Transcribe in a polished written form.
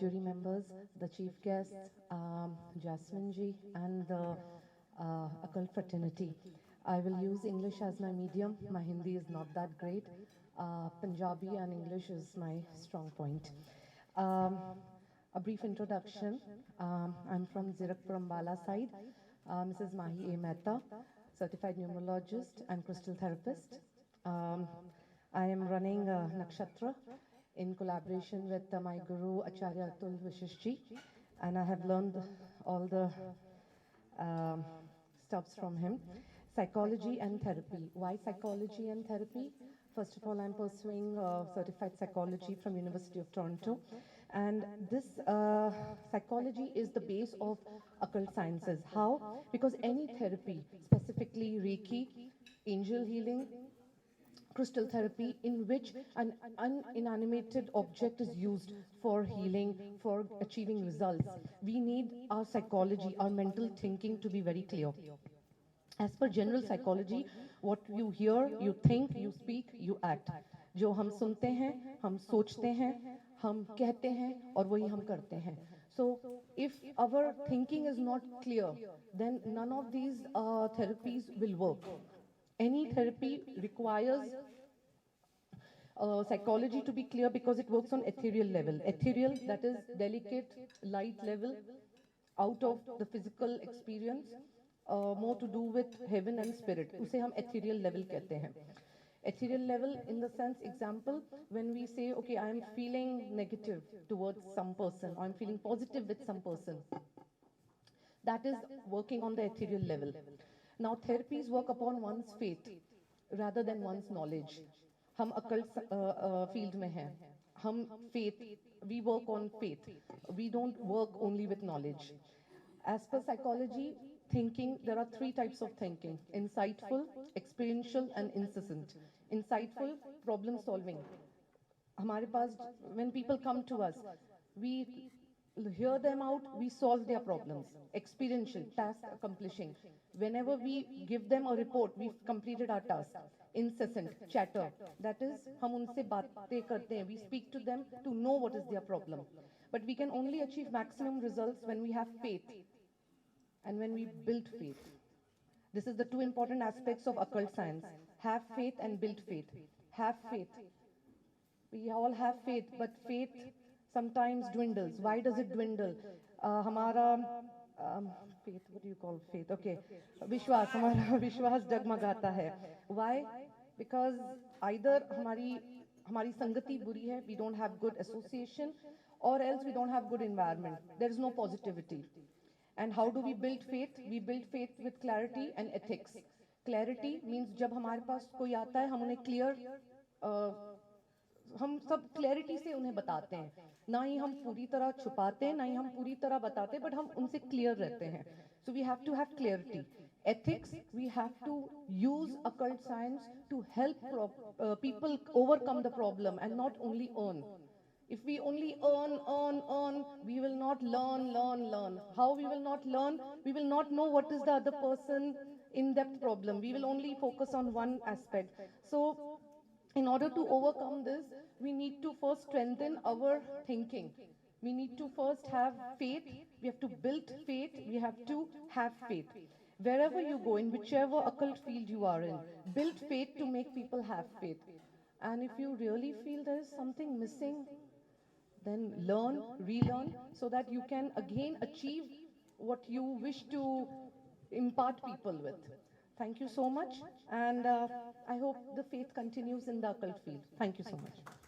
jury members, the chief guests, Jasmine ji, and the occult fraternity. I will use English as my medium. My Hindi is not that great. Punjabi and English is my strong point. Um, a brief introduction. I'm from Zirakpur Ambala side. Mrs. Mahi A. Mehta, certified numerologist and crystal therapist. Um, I am running Nakshatra in collaboration with my guru Acharya Atul Vishishji, and I have learned all the um, stuffs from him. Psychology and therapy. Why psychology and therapy? First of all, I'm pursuing certified psychology from University of Toronto, and this psychology is the base of occult sciences. How? Because any therapy, specifically Reiki, angel healing, crystal therapy, in which an inanimated object is used for healing, for achieving results, we need our psychology, our mental thinking to be very clear. As per general psychology, what you hear, you think, you speak, you act. जो हम सुनते हैं, हम सोचते हैं, हम कहते हैं, और वही हम करते हैं. So, if our thinking is not clear, then none of these therapies will work. Any therapy requires psychology to be clear because it works on ethereal level. Ethereal, that is delicate, light level, out of the physical experience, more to do with heaven and spirit. उसे हम ethereal level कहते हैं. Ethereal level in the sense, example, when we say, okay, I am feeling negative towards some person, or I'm feeling positive with some person, that is working on the ethereal level. Now, therapies work upon one's faith rather than one's knowledge. हम occult field में हैं. हम faith, we work on faith. We don't work only with knowledge. As per psychology, thinking, there are three types of thinking: insightful, experiential, and incessant. Insightful, problem solving. हमारे पास, when people come to us, we hear them out, we solve their problems. Experiential, task accomplishing. Whenever we give them a report, we've completed our task. Incessant, chatter. That is, हम उनसे बातें करते हैं. We speak to them to know what is their problem. But we can only achieve maximum results when we have faith and when we build faith. This is the two important aspects of occult science. Have faith and build faith. Have faith. We all have faith, but faith sometimes dwindles. Why does it dwindle? हमारा faith, what do you call faith? Okay, विश्वास, हमारा विश्वास डगमगाता है. Why? Because either हमारी संगति बुरी है, we don't have good association, or else we don't have good environment. There is no positivity. And how do we build faith? We build faith with clarity and ethics. Clarity means जब हमारे पास कोई आता है, हम उन्हें clear हम सब clarity से उन्हें बताते हैं. ना ही हम पूरी तरह छुपाते हैं, ना ही हम पूरी तरह बताते हैं, बट हम उनसे क्लियर रहते हैं. So we have to have clarity. Ethics, we have to use occult science to help people overcome the problem and not only earn. If we only earn, we will not learn. How we will not learn? We will not know what is the other person in-depth problem. We will only focus on one aspect. So, in order to overcome this, we need to first strengthen our thinking. We need to first have faith. We have to build faith. We have to have faith. Wherever you go, in whichever occult field you are in, build faith to make people have faith. And if you really feel there is something missing, then learn, relearn, so that you can again achieve what you wish to impart people with. Thank you so much, and I hope the faith continues in the occult field. Thank you so much.